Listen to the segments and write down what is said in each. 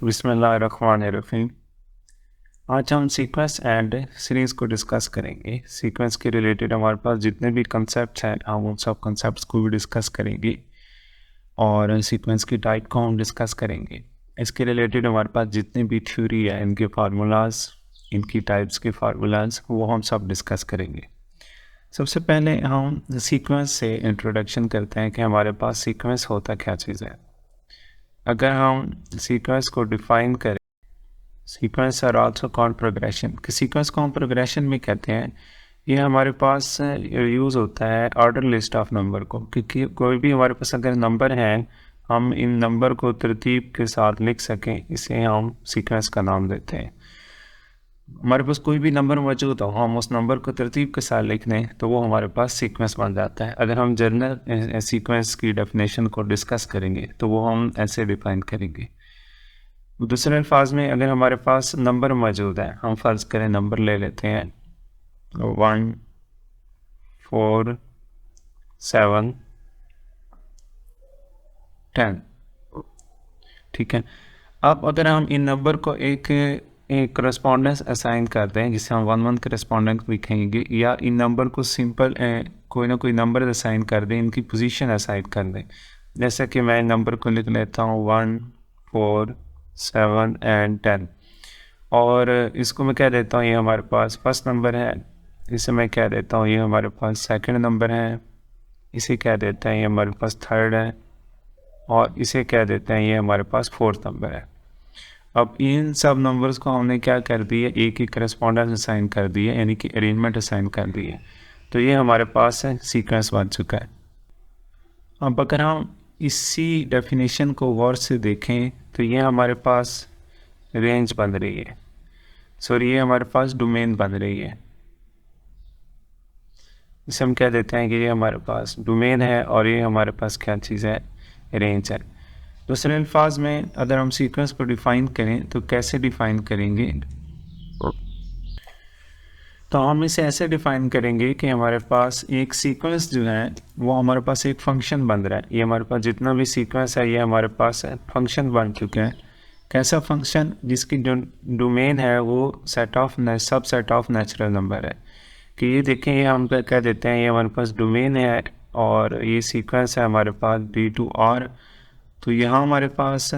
बिस्मिल्लाहिर्रहमानिर्रहीम। आज हम सीक्वेंस एंड सीरीज़ को डिस्कस करेंगे। सीक्वेंस के रिलेटेड हमारे पास जितने भी कंसेप्ट हैं हम उन सब कंसेप्ट्स को भी डिस्कस करेंगे और सीक्वेंस की टाइप को हम डिस्कस करेंगे। इसके रिलेटेड हमारे पास जितने भी थ्योरी है, इनके फार्मूलाज, इनकी टाइप्स के फार्मूलाज, वो हम सब डिस्कस करेंगे। सबसे पहले हम सीक्वेंस से इंट्रोडक्शन करते हैं कि हमारे पास सीक्वेंस होता क्या चीज़ है। अगर हम सीक्वेंस को डिफाइन करें, sequence are also called progression, कि सीक्वेंस को हम प्रोग्रेशन में कहते हैं। ये हमारे पास यूज़ होता है ऑर्डर लिस्ट ऑफ नंबर को, क्योंकि कोई भी हमारे पास अगर नंबर हैं, हम इन नंबर को तरतीब के साथ लिख सकें, इसे हम सीक्वेंस का नाम देते हैं। हमारे पास कोई भी नंबर मौजूद हो, हम उस नंबर को तरतीब के साथ लिख लें तो वो हमारे पास सीक्वेंस बन जाता है। अगर हम जनरल सीक्वेंस की डेफिनेशन को डिस्कस करेंगे तो वो हम ऐसे डिफाइन करेंगे। दूसरे अल्फाज में अगर हमारे पास नंबर मौजूद है, हम फ़र्ज़ करें नंबर ले लेते हैं 1 4 7 10, ठीक है। अब अगर हम इन नंबर को एक करस्पॉन्डेंस असाइन कर दें, जिसे हम 1 1 करस्पॉन्डेंस भी कहेंगे, या इन नंबर को सिंपल कोई ना कोई नंबर असाइन कर दें, इनकी पोजीशन असाइन कर दें। जैसे कि मैं नंबर को लिख लेता हूँ 1 4 7 एंड 10, और इसको मैं कह देता हूँ ये हमारे पास फर्स्ट नंबर है, इसे मैं कह देता हूँ ये हमारे पास सेकंड नंबर है, इसे कह देते हैं ये हमारे पास थर्ड है, और इसे कह देते हैं ये हमारे पास फोर्थ नंबर है। अब इन सब नंबर्स को हमने क्या कर दिया, एक ही करस्पॉन्डेंस असाइन कर दिए, यानी कि अरेंजमेंट असाइन कर दिए, तो ये हमारे पास है सीक्वेंस बन चुका है। अब अगर हम इसी डेफिनेशन को गौर से देखें तो ये हमारे पास रेंज बन रही है, सॉरी ये हमारे पास डोमेन बन रही है। इसे हम कह देते हैं कि ये हमारे पास डोमेन है और ये हमारे पास क्या चीज़ है, रेंज है। दूसरे अल्फाज में अगर हम सीक्वेंस को डिफ़ाइन करें तो कैसे डिफ़ाइन करेंगे, तो हम इसे ऐसे डिफ़ाइन करेंगे कि हमारे पास एक सीक्वेंस जो है वो हमारे पास एक फंक्शन बन रहा है। ये हमारे पास जितना भी सीक्वेंस है ये हमारे पास फंक्शन बन चुके हैं। कैसा फंक्शन, जिसकी जो डोमेन है वो सब सेट ऑफ नेचुरल नंबर है। कि ये देखें, ये हम कह देते हैं ये हमारे पास डोमेन है और ये सीक्वेंस है हमारे पास B2R। तो यहाँ हमारे पास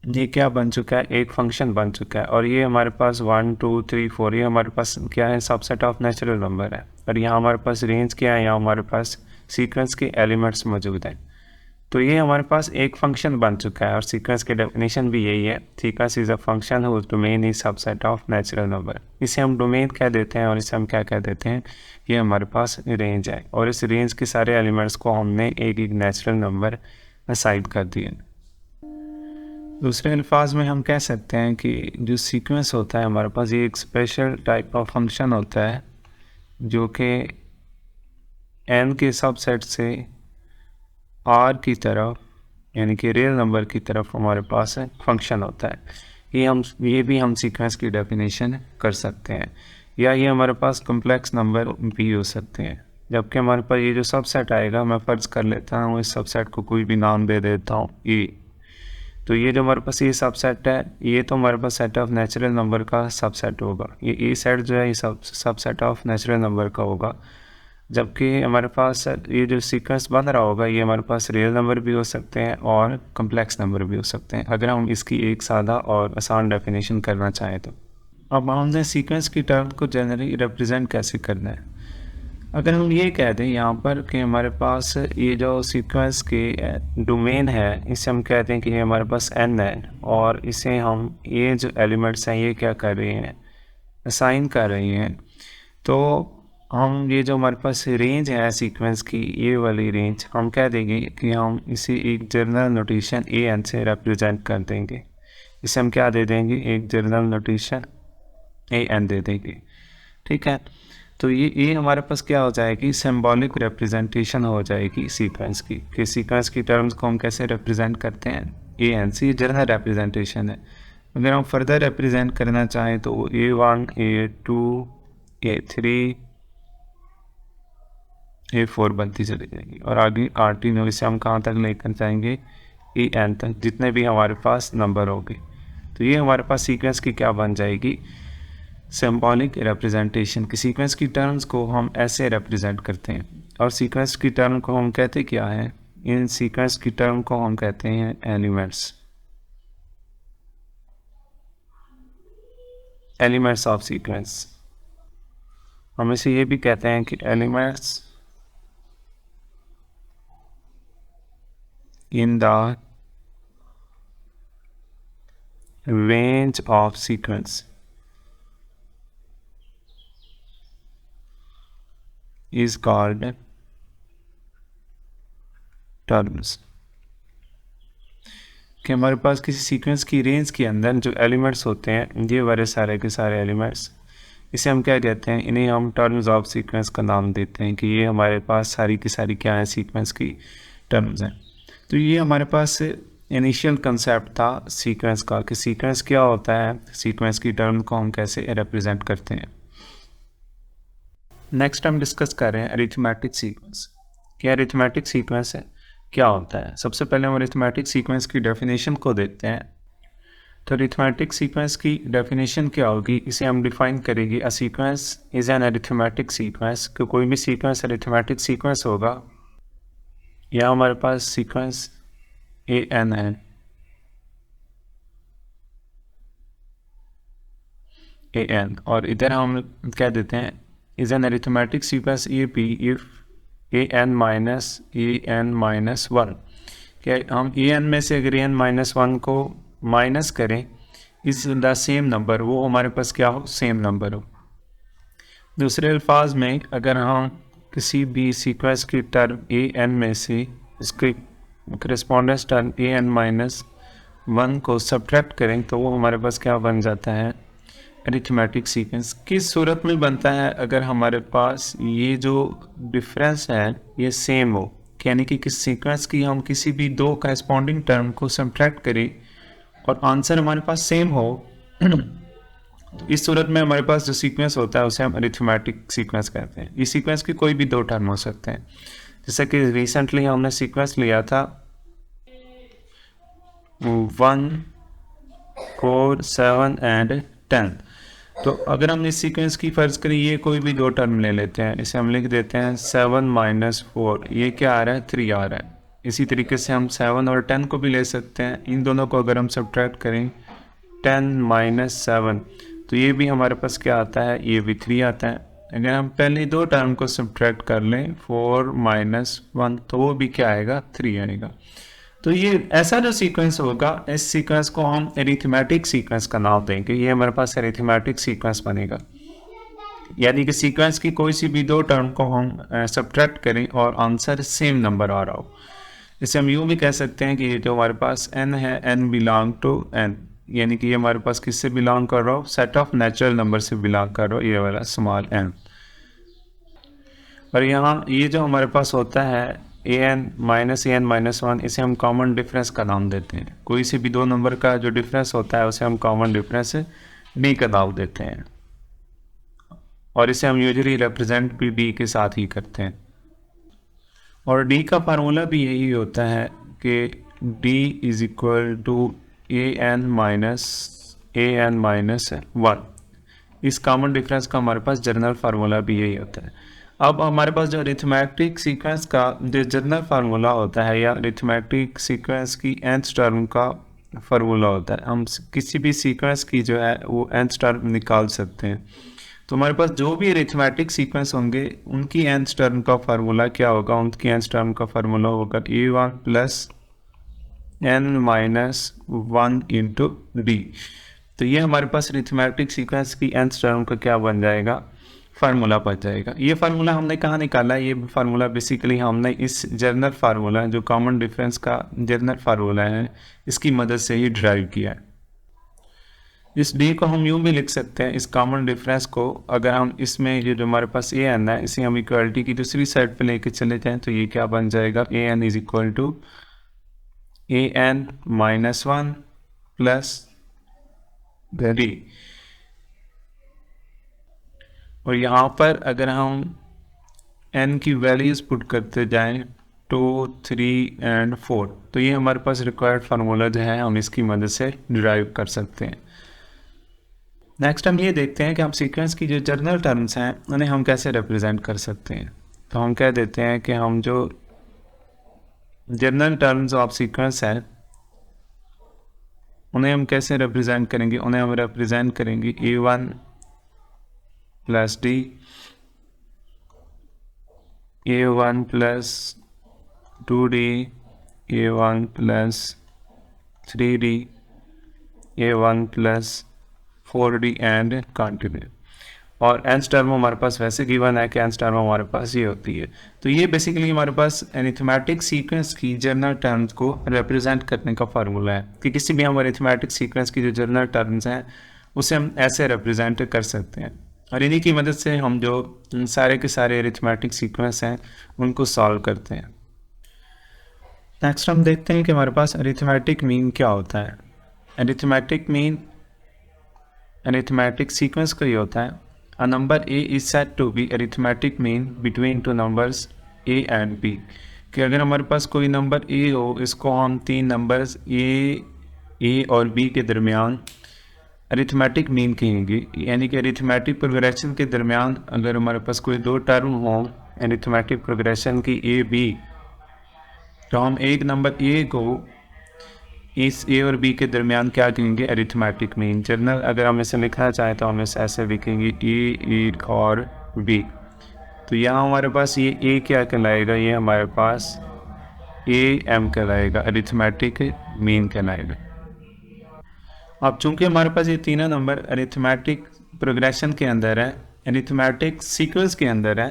ये क्या बन चुका है, एक फंक्शन बन चुका है, और ये हमारे पास 1 2 3 4 ये हमारे पास क्या है, सबसेट ऑफ नेचुरल नंबर है। और यहाँ हमारे पास रेंज क्या है, यहाँ हमारे पास सीक्वेंस के एलिमेंट्स मौजूद हैं। तो ये हमारे पास एक फंक्शन बन चुका है और सीक्वेंस की डेफिनेशन भी यही है, sequence is a function whose domain is subset of natural number. इसे हम डोमेन कह देते हैं और इसे हम क्या कह देते हैं, ये हमारे पास रेंज है, और इस रेंज के सारे एलिमेंट्स को हमने एक एक नेचुरल नंबर असाइन कर दिए। दूसरे अल्फाज में हम कह सकते हैं कि जो सीक्वेंस होता है हमारे पास, ये एक स्पेशल टाइप ऑफ फंक्शन होता है जो कि n के सबसेट से r की तरफ, यानी कि रियल नंबर की तरफ हमारे पास फंक्शन होता है। ये भी हम सीक्वेंस की डेफिनेशन कर सकते हैं, या ये हमारे पास कॉम्प्लेक्स नंबर भी हो सकते हैं। जबकि हमारे पास ये जो सबसेट आएगा, मैं फ़र्ज़ कर लेता हूँ इस सबसेट को कोई भी नाम दे देता हूँ E। तो ये जो हमारे पास ये सबसेट है, ये तो हमारे पास सेट ऑफ नेचुरल नंबर का सबसेट होगा। ये ए सेट जो है ये सबसेट ऑफ नेचुरल नंबर का होगा। जबकि हमारे पास ये जो सीक्वेंस बन रहा होगा, ये हमारे पास रियल नंबर भी हो सकते हैं और कम्प्लेक्स नंबर भी हो सकते हैं, अगर हम इसकी एक सादा और आसान डेफिनेशन करना चाहें तो। अब हमने सीक्वेंस की टर्म को जनरली रिप्रेजेंट कैसे करना है। अगर हम ये कह दें यहाँ पर कि हमारे पास ये जो सीक्वेंस की डोमेन है, इसे हम कहते हैं कि ये हमारे पास n है, और इसे हम ये जो एलिमेंट्स हैं ये क्या कर रहे हैं, असाइन कर रहे हैं। तो हम ये जो हमारे पास रेंज है सीक्वेंस की, ये वाली रेंज हम कह देंगे कि हम इसे एक जनरल नोटेशन an से रिप्रेजेंट कर देंगे। इसे हम क्या दे देंगे, एक जनरल नोटेशन an दे देंगे, ठीक है। तो ये हमारे पास क्या हो जाएगी, सिंबॉलिक रिप्रेजेंटेशन हो जाएगी सीक्वेंस की, कि सीक्वेंस की टर्म्स को हम कैसे रिप्रेजेंट करते हैं, ANC जनरल रिप्रेजेंटेशन है। अगर हम फर्दर रिप्रेजेंट करना चाहें तो A1 A2 A3 A4 बनती चली जाएगी, और आगे R3 इसे हम कहाँ तक लेकर जाएंगे, AN तक, जितने भी हमारे पास नंबर होंगे। तो तो ये हमारे पास सीक्वेंस की क्या बन जाएगी, सिंबॉलिक रिप्रेजेंटेशन। कि सीक्वेंस की टर्म्स को हम ऐसे रिप्रेजेंट करते हैं, और सीक्वेंस की टर्म को हम कहते क्या है, इन सीक्वेंस की टर्म को हम कहते हैं एलिमेंट्स, एलिमेंट्स ऑफ सीक्वेंस। हम इसे ये भी कहते हैं कि elements in the range of sequence is called terms। कि हमारे पास किसी सीक्वेंस की रेंज के अंदर जो एलिमेंट्स होते हैं, ये बड़े सारे के सारे एलिमेंट्स, इसे हम क्या कहते हैं, इन्हें हम टर्म्स ऑफ सीक्वेंस का नाम देते हैं। कि ये हमारे पास सारी की सारी क्या है, सीक्वेंस की टर्म्स हैं। तो ये हमारे पास इनिशियल कंसेप्ट था सीक्वेंस का, कि सीक्वेंस क्या होता है, सीक्वेंस की टर्म को हम कैसे रिप्रेजेंट करते हैं। नेक्स्ट हम डिस्कस कर रहे हैं अरिथमेटिक सीक्वेंस। क्या अरिथमेटिक सीक्वेंस है, क्या होता है। सबसे पहले हम अरिथमेटिक सीक्वेंस की डेफिनेशन को देखते हैं। तो अरिथमेटिक सीक्वेंस की डेफिनेशन क्या होगी, इसे हम डिफाइन करेंगे। अ sequence is an arithmetic sequence, कि कोई भी सीक्वेंस अरिथमेटिक सीक्वेंस होगा। या हमारे पास सीक्वेंस ए एन है, ए एन, और इधर हम कह देते हैं is an arithmetic sequence AP if an-1 क्या हम an में से अगर an-1 को माइनस करें इस द सेम नंबर, वो हमारे पास क्या हो, सेम नंबर हो। दूसरे अल्फाज में अगर हम किसी भी सीक्वेंस की टर्म an में से इसके करस्पॉन्डेंस टर्म an-1 को सब्ट्रैक्ट करें तो वो हमारे पास क्या बन जाता है, अरिथमेटिक सीक्वेंस। किस सूरत में बनता है, अगर हमारे पास ये जो डिफरेंस है ये सेम हो, यानी कि किस सीक्वेंस की हम किसी भी दो करस्पॉन्डिंग टर्म को सब्ट्रैक्ट करें और आंसर हमारे पास सेम हो, इस सूरत में हमारे पास जो सीक्वेंस होता है उसे हम अरिथमेटिक सीक्वेंस कहते हैं। इस सीक्वेंस की कोई भी दो टर्म हो सकते हैं। जैसे कि रिसेंटली हमने सीक्वेंस लिया था 1 4 7 एंड 10। तो अगर हम इस सीक्वेंस की फर्ज करें ये कोई भी दो टर्म ले लेते हैं, इसे हम लिख देते हैं 7 - 4, ये क्या आ रहा है, 3 आ रहा है। इसी तरीके से हम 7 और 10 को भी ले सकते हैं। इन दोनों को अगर हम सब्ट्रैक्ट करें 10 - 7 तो ये भी हमारे पास क्या आता है, ये भी 3 आता है। अगर हम पहले दो टर्म को सब्ट्रैक्ट कर लें 4 - 1 तो वो भी क्या आएगा, 3 आएगा। तो ये ऐसा जो सीक्वेंस होगा, इस सीक्वेंस को हम अरिथमेटिक सीक्वेंस का नाम देंगे। ये हमारे पास अरिथमेटिक सीक्वेंस बनेगा, यानी कि सीक्वेंस की कोई सी भी दो टर्म को हम सब्ट्रैक्ट करें और आंसर सेम नंबर आ रहा हो। इसे हम यूँ भी कह सकते हैं कि ये जो हमारे पास n है, n बिलोंग टू n, यानी कि ये हमारे पास किससे बिलोंग कर रहा हो, सेट ऑफ नेचुरल नंबर से बिलोंग कर रहा हो, ये वाला स्मॉल n। और यहाँ ये जो हमारे पास होता है an-1, इसे हम कॉमन डिफरेंस का नाम देते हैं। कोई से भी दो नंबर का जो डिफरेंस होता है उसे हम कॉमन डिफरेंस d का नाम देते हैं, और इसे हम यूजुअली रिप्रेजेंट भी d के साथ ही करते हैं। और d का फार्मूला भी यही होता है कि d is equal to an-1। इस कॉमन डिफरेंस का हमारे पास जनरल फार्मूला भी यही होता है। अब हमारे पास जो अरिथमेटिक सीक्वेंस का जो जनरल फार्मूला होता है, या अरिथमेटिक सीक्वेंस की nth टर्म का फार्मूला होता है, हम किसी भी सीक्वेंस की जो है वो nth टर्म निकाल सकते हैं। तो हमारे पास जो भी अरिथमेटिक सीक्वेंस होंगे उनकी nth टर्म का फार्मूला क्या होगा, उनकी nth टर्म का फार्मूला होगा a1 + n-1 इंटू d। तो ये हमारे पास अरिथमेटिक सीक्वेंस की nth टर्म का क्या बन जाएगा, फार्मूला बन जाएगा। ये फार्मूला हमने कहाँ निकाला, ये फार्मूला बेसिकली हमने इस जनरल फार्मूला जो कॉमन डिफरेंस का जनरल फार्मूला है इसकी मदद से ही ड्राइव किया है। इस d को हम यूँ भी लिख सकते हैं, इस कॉमन डिफरेंस को अगर हम इसमें ये जो हमारे पास ए एन है इसे हम इक्वालिटी की दूसरी साइड पे लेके चले जाएं तो ये क्या बन जाएगा, a n is equal to an-1 plus d। और यहाँ पर अगर हम n की वैल्यूज पुट करते जाएं 2, 3 एंड 4। तो ये हमारे पास रिक्वायर्ड फार्मूला जो है हम इसकी मदद से डिराइव कर सकते हैं। नेक्स्ट हम ये देखते हैं कि हम सीक्वेंस की जो जर्नल टर्म्स हैं उन्हें हम कैसे रिप्रेजेंट कर सकते हैं। तो हम कह देते हैं कि हम जो जर्नल टर्म्स ऑफ सीक्वेंस है उन्हें हम कैसे रिप्रेजेंट करेंगे। उन्हें हम रिप्रेजेंट करेंगे A1 plus D, A1 plus 2D, A1 plus 3D, A1 plus 4D and continue. और एन टर्म हमारे पास वैसे गिवन है कि एन टर्म हमारे पास ये होती है। तो ये बेसिकली हमारे पास अरिथमेटिक सीक्वेंस की जर्नल टर्म्स को रिप्रेजेंट करने का फार्मूला है कि किसी भी हम अरिथमेटिक सीक्वेंस की जो जर्नल टर्म्स हैं उसे हम ऐसे रिप्रेजेंट कर सकते हैं, और इन्हीं की मदद से हम जो सारे के सारे अरिथमेटिक सीक्वेंस हैं उनको सॉल्व करते हैं। नेक्स्ट हम देखते हैं कि हमारे पास अरिथमेटिक मीन क्या होता है। अरिथमेटिक मीन अरिथमेटिक सीक्वेंस का ये होता है A number A is said to be arithmetic mean between two numbers A and B। कि अगर हमारे पास कोई नंबर A हो, इसको हम तीन नंबर्स A और B के दरमियान अरिथमेटिक मीन कहेंगे। यानी कि अरिथमेटिक प्रोग्रेशन के दरमियान अगर हमारे पास कोई दो टर्म हो अरिथमेटिक प्रोग्रेशन की A B, तो हम एक नंबर A को इस A और B के दरमियान क्या कहेंगे, अरिथमेटिक मीन। जर्नल अगर हम इसे लिखना चाहें तो हम इसे ऐसे लिखेंगे A और B। तो यहाँ हमारे पास ये A क्या कहलाएगा, ये हमारे पास AM कहलाएगा, अरिथमेटिक मीन कहलाएगा। अब चूंकि हमारे पास ये तीनों नंबर अरिथमेटिक प्रोग्रेशन के अंदर है, अरिथमेटिक सीक्वेंस के अंदर है,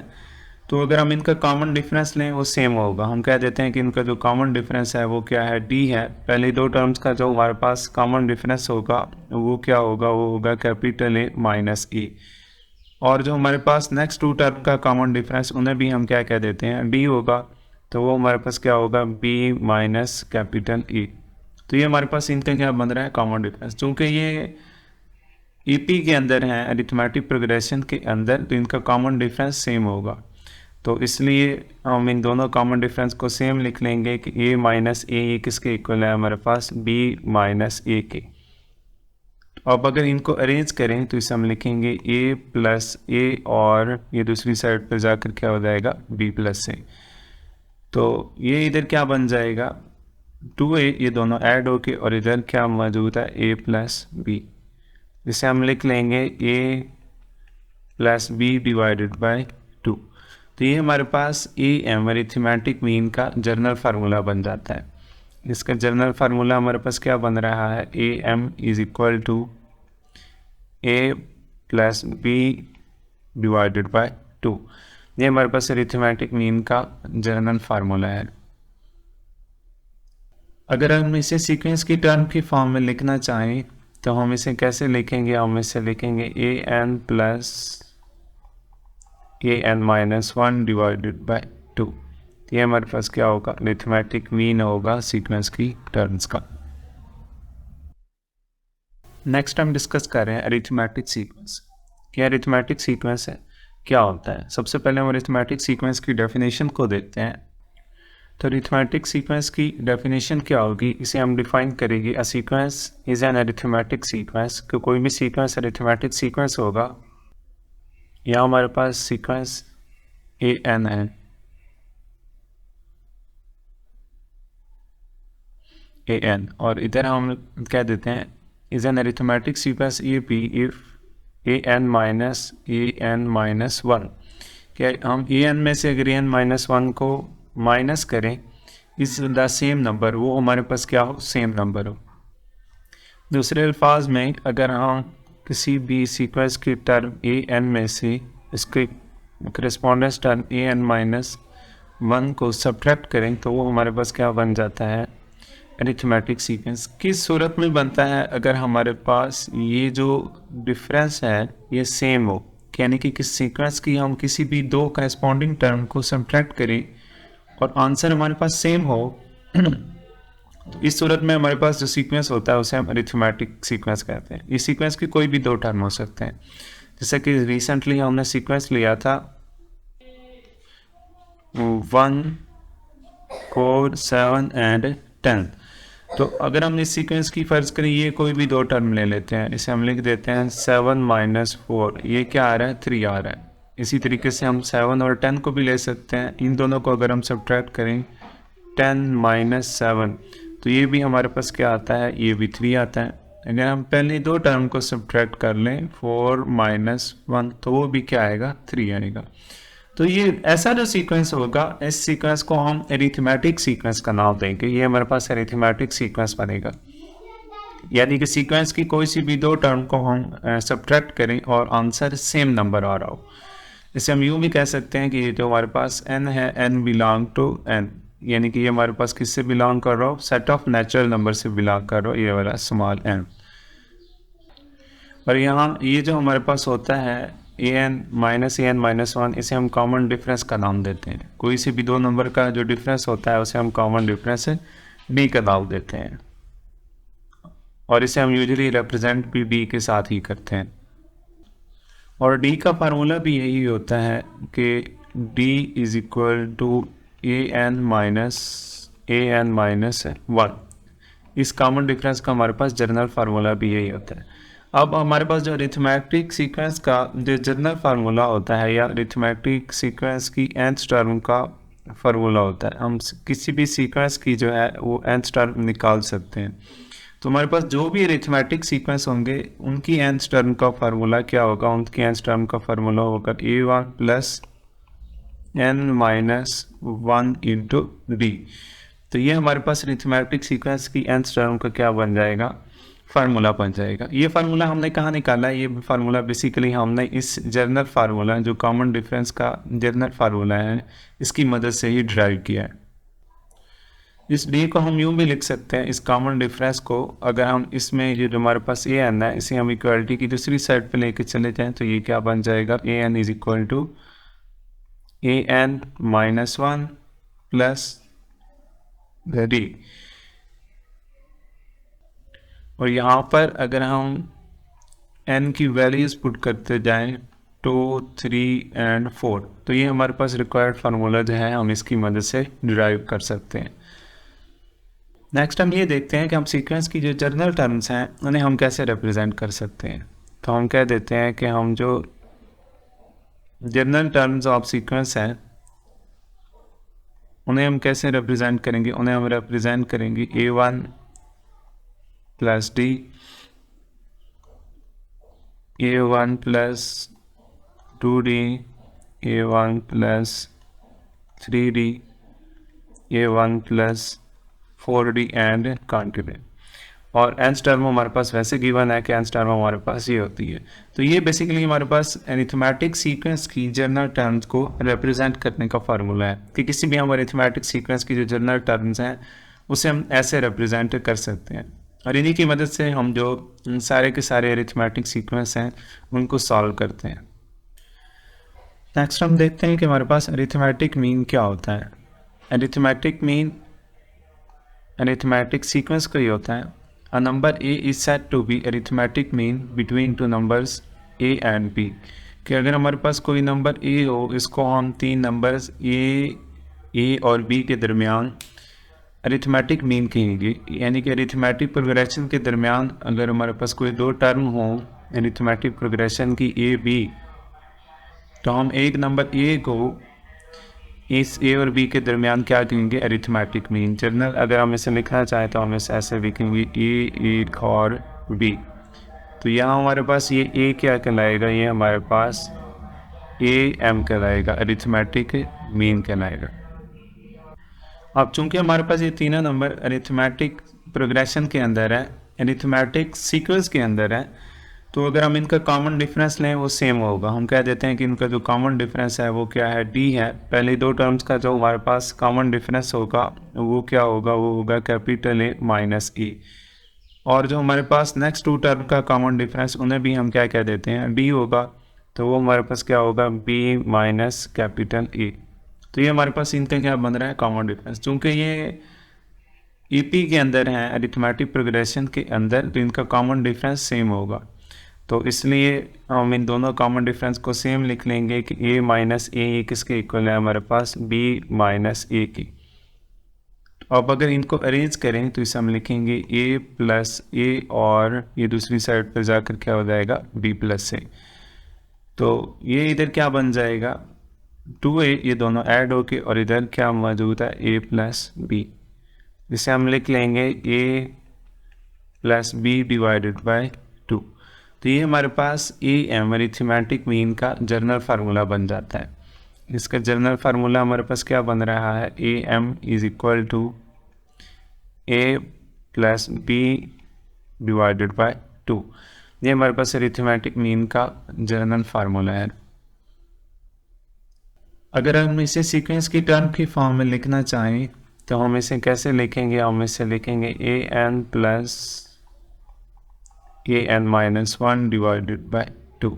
तो अगर हम इनका कॉमन डिफरेंस लें वो सेम होगा। हम कह देते हैं कि इनका जो कॉमन डिफरेंस है वो क्या है, D है। पहले दो टर्म्स का जो हमारे पास कॉमन डिफरेंस होगा वो क्या होगा, वो होगा कैपिटल A माइनस E। और जो हमारे पास नेक्स्ट टू टर्म का कॉमन डिफरेंस उन्हें भी हम क्या कह देते हैं, D होगा। तो वो हमारे पास क्या होगा, B माइनस कैपिटल E। तो ये हमारे पास इनका क्या बन रहा है, कॉमन डिफरेंस। चूँकि ये EP के अंदर है अरिथमेटिक प्रोग्रेशन के अंदर, तो इनका कॉमन डिफरेंस सेम होगा। तो इसलिए हम इन दोनों कॉमन डिफरेंस को सेम लिख लेंगे कि A माइनस ए किसके इक्वल है, हमारे पास B माइनस ए के। अब अगर इनको अरेंज करें तो इसे हम लिखेंगे A प्लस ए और ये दूसरी साइड पर जाकर क्या हो जाएगा, B प्लस ए। तो ये इधर क्या बन जाएगा, 2A, ये दोनों ऐड होके, और इधर क्या मौजूद है, A प्लस B। जिसे हम लिख लेंगे A plus B divided by 2। तो ये हमारे पास AM अरिथमेटिक मीन का जर्नल फार्मूला बन जाता है। इसका जर्नल फार्मूला हमारे पास क्या बन रहा है, AM is equal to A plus B divided by 2। ये हमारे पास अरिथमेटिक मीन का जर्नल फार्मूला है। अगर हम इसे सीक्वेंस की टर्म की फॉर्म में लिखना चाहें तो हम इसे कैसे लिखेंगे, हम इसे लिखेंगे AN plus AN minus 1 divided by 2। ये हमारे पास क्या होगा, अरिथमेटिक मीन होगा सीक्वेंस की टर्म्स का। नेक्स्ट हम डिस्कस कर रहे हैं अरिथमेटिक सीक्वेंस। क्या अरिथमेटिक सीक्वेंस है, क्या होता है। सबसे पहले हम अरिथमेटिक सीक्वेंस की डेफिनेशन को देखते हैं। तो अरिथमेटिक सीक्वेंस की डेफिनेशन क्या होगी, इसे हम डिफाइन करेंगे। अ sequence is an arithmetic sequence. कि कोई भी सीक्वेंस अरिथमेटिक सीक्वेंस होगा। यहाँ हमारे पास सीक्वेंस AN है, AN, और इधर हम कह देते हैं is an arithmetic sequence AP if AN minus AN minus 1। क्या हम AN में से अगर AN माइनस 1 को माइनस करें इस द सेम नंबर, वो हमारे पास क्या हो, सेम नंबर हो। दूसरे अल्फाज में अगर हम किसी भी सीक्वेंस की टर्म AN में से इसके करस्पॉन्डेंस टर्म AN माइनस 1 को सब्ट्रैक्ट करें तो वो हमारे पास क्या बन जाता है, अरिथमेटिक सीक्वेंस। किस सूरत में बनता है, अगर हमारे पास ये जो डिफरेंस है ये सेम हो, यानी कि किस सीक्वेंस की हम किसी भी दो करस्पॉन्डिंग टर्म को सब्ट्रैक्ट करें और आंसर हमारे पास सेम हो तो इस सूरत में हमारे पास जो सीक्वेंस होता है उसे हम अरिथमेटिक सीक्वेंस कहते हैं। इस सीक्वेंस की कोई भी दो टर्म हो सकते हैं। जैसे कि रिसेंटली हमने सीक्वेंस लिया था 1 4, 7 एंड 10। तो अगर हम इस सीक्वेंस की फ़र्ज़ करें ये कोई भी दो टर्म ले लेते हैं, इसे हम लिख देते हैं 7 माइनस 4, ये क्या आ रहा है 3 आ रहा है। इसी तरीके से हम 7 और 10 को भी ले सकते हैं, इन दोनों को अगर हम सब्ट्रैक्ट करें 10 माइनस 7 तो ये भी हमारे पास क्या आता है, ये भी 3 आता है। अगर हम पहले दो टर्म को सब्ट्रैक्ट कर लें 4 माइनस 1 तो वो भी क्या आएगा 3 आएगा। तो ये ऐसा जो सीक्वेंस होगा, इस सीक्वेंस को हम एरिथमेटिक सीक्वेंस का नाम देंगे। ये हमारे पास एरिथमेटिक सीक्वेंस बनेगा, यानी कि सीक्वेंस की कोई सी भी दो टर्म को हम सब्ट्रैक्ट करें और आंसर सेम नंबर आ रहा हो। इसे हम यूँ भी कह सकते हैं कि ये जो हमारे पास n है, n बिलोंग टू n, यानी कि ये हमारे पास किससे बिलोंग कर रहा हो, सेट ऑफ नेचुरल नंबर से बिलोंग कर रहा हो, ये वाला स्मॉल n। और यहाँ ये जो हमारे पास होता है an माइनस 1, इसे हम कॉमन डिफरेंस का नाम देते हैं। कोई से भी दो नंबर का जो डिफरेंस होता है उसे हम कॉमन डिफरेंस d का नाम देते हैं, और इसे हम यूजुअली रिप्रेजेंट भी d के साथ ही करते हैं। और d का फार्मूला भी यही होता है कि d is equal to an minus 1। इस कॉमन डिफरेंस का हमारे पास जनरल फार्मूला भी यही होता है। अब हमारे पास जो अरिथमेटिक सीक्वेंस का जो जनरल फार्मूला होता है, या अरिथमेटिक सीक्वेंस की nth टर्म का फार्मूला होता है, हम किसी भी सीक्वेंस की जो है वो nth टर्म निकाल सकते हैं। तो हमारे पास जो भी अरिथमेटिक सीक्वेंस होंगे उनकी nth टर्म का फार्मूला क्या होगा, उनकी nth टर्म का फार्मूला होगा a1 plus n minus 1 into d। तो ये हमारे पास अरिथमेटिक सीक्वेंस की nth टर्म का क्या बन जाएगा, फार्मूला बन जाएगा। ये फार्मूला हमने कहाँ निकाला है, ये फार्मूला बेसिकली हमने इस जर्नल फार्मूला जो कॉमन डिफरेंस का जर्नल फार्मूला है इसकी मदद से ही ड्राइव किया है। इस डी को हम यूँ भी लिख सकते हैं, इस कॉमन डिफरेंस को अगर हम इसमें ये जो हमारे पास ए एन है इसे हम इक्वलिटी की दूसरी साइड पे लेके चले जाएं तो ये क्या बन जाएगा, a n is equal to a n minus 1 plus d. और यहाँ पर अगर हम n की वैल्यूज़ पुट करते जाएं 2, 3 एंड 4 तो ये हमारे पास रिक्वायर्ड फार्मूला जो है हम इसकी मदद से डिराइव कर सकते हैं। नेक्स्ट हम ये देखते हैं कि हम सीक्वेंस की जो जर्नल टर्म्स हैं उन्हें हम कैसे रिप्रेजेंट कर सकते हैं। तो हम कह देते हैं कि हम जो जर्नल टर्म्स ऑफ सीक्वेंस हैं उन्हें हम कैसे रिप्रेजेंट करेंगे, उन्हें हम रिप्रेजेंट करेंगे a1 plus D, a1 plus 2d, a1 plus 3d, a1 plus 4d and continue. और nth टर्म हमारे पास वैसे गिवन है कि nth टर्म हमारे पास ये होती है। तो ये बेसिकली हमारे पास अरिथमेटिक सीक्वेंस की जर्नल टर्म्स को रिप्रेजेंट करने का फार्मूला है कि किसी भी हम अरिथमेटिक सीक्वेंस की जो जर्नल टर्म्स हैं उसे हम ऐसे रिप्रेजेंट कर सकते हैं, और इन्हीं की मदद से हम जो सारे के सारे अरिथमेटिक सीक्वेंस हैं उनको सॉल्व करते हैं। नेक्स्ट हम देखते हैं कि हमारे पास अरिथमेटिक मीन क्या होता है। अरिथमेटिक मीन अरिथमेटिक सीक्वेंस का ही होता है। A number a is said to be arithmetic mean between two numbers a and b। कि अगर हमारे पास कोई नंबर a हो, इसको हम तीन नंबर्स a और b के दरमियान अरिथमेटिक मीन कहेंगे। यानी कि अरिथमेटिक प्रोग्रेशन के दरमियान अगर हमारे पास कोई दो टर्म हो अरिथमेटिक प्रोग्रेशन की a b, तो हम एक नंबर a को इस a और b के दरमियान क्या कहेंगे, अरिथमेटिक मीन। जर्नल अगर हम इसे लिखना चाहें तो हम इसे ऐसे लिखेंगे a और b। तो यहाँ हमारे पास ये a क्या कहलाएगा, ये हमारे पास am कहलाएगा, अरिथमेटिक मीन कहलाएगा। अब चूंकि हमारे पास ये तीनों नंबर अरिथमेटिक प्रोग्रेशन के अंदर है, अरिथमेटिक सीक्वेंस के अंदर है, तो अगर हम इनका कॉमन डिफरेंस लें वो सेम होगा। हम कह देते हैं कि इनका जो कॉमन डिफरेंस है वो क्या है, डी है। पहले दो टर्म्स का जो हमारे पास कॉमन डिफरेंस होगा वो क्या होगा, वो होगा कैपिटल ए माइनस ई। और जो हमारे पास नेक्स्ट टू टर्म का कॉमन डिफरेंस उन्हें भी हम क्या कह देते हैं, डी होगा। तो वो हमारे पास क्या होगा, बी माइनस कैपिटल ई। तो ये हमारे पास इनका क्या बन रहा है, कॉमन डिफरेंस। चूँकि ये ईपी के अंदर है अरिथमेटिक प्रोग्रेशन के अंदर, तो इनका कॉमन डिफरेंस सेम होगा। तो इसलिए हम इन दोनों कॉमन डिफरेंस को सेम लिख लेंगे कि a माइनस ए किसके इक्वल है, हमारे पास b माइनस ए की। अब अगर इनको अरेंज करें तो इसे हम लिखेंगे a प्लस ए और ये दूसरी साइड पर जाकर क्या हो जाएगा b प्लस ए। तो ये इधर क्या बन जाएगा 2a, ये दोनों ऐड होके और इधर क्या मौजूद है a प्लस बी। इसे हम लिख लेंगे a plus B divided by 2। तो ये हमारे पास ए एम अरिथमेटिक मीन का जनरल फार्मूला बन जाता है। इसका जनरल फार्मूला हमारे पास क्या बन रहा है, A M is equal to A plus B divided by 2। ये हमारे पास अरिथमेटिक मीन का जनरल फार्मूला है। अगर हम इसे सीक्वेंस की टर्म की फॉर्म में लिखना चाहें तो हम इसे कैसे लिखेंगे, हम इसे लिखेंगे a n plus a n minus 1 divided by 2।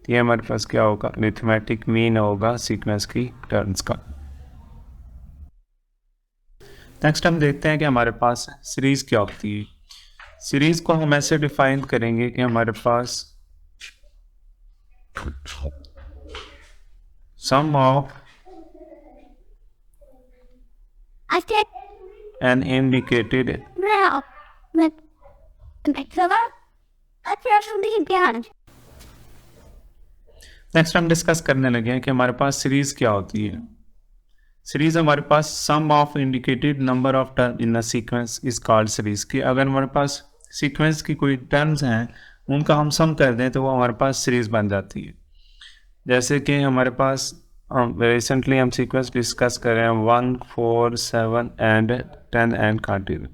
ये हमारे पास क्या होगा, अरिथमेटिक मीन होगा सीक्वेंस की टर्म्स का। नेक्स्ट हम देखते हैं कि हमारे पास सीरीज क्या होती है। सीरीज को हम ऐसे डिफाइन करेंगे कि हमारे पास sum of an indicated next हम डिस्कस करने लगे हैं कि हमारे पास सीरीज क्या होती है। सीरीज हमारे पास sum of indicated number of term in a sequence is called series. की अगर हमारे पास सीक्वेंस की कोई टर्म्स हैं उनका हम सम कर दें तो वो हमारे पास सीरीज बन जाती है। जैसे कि हमारे पास रिसेंटली हम सीक्वेंस डिस्कस कर रहे हैं 1, 4, 7 एंड 10 एंड कंटिन्यू।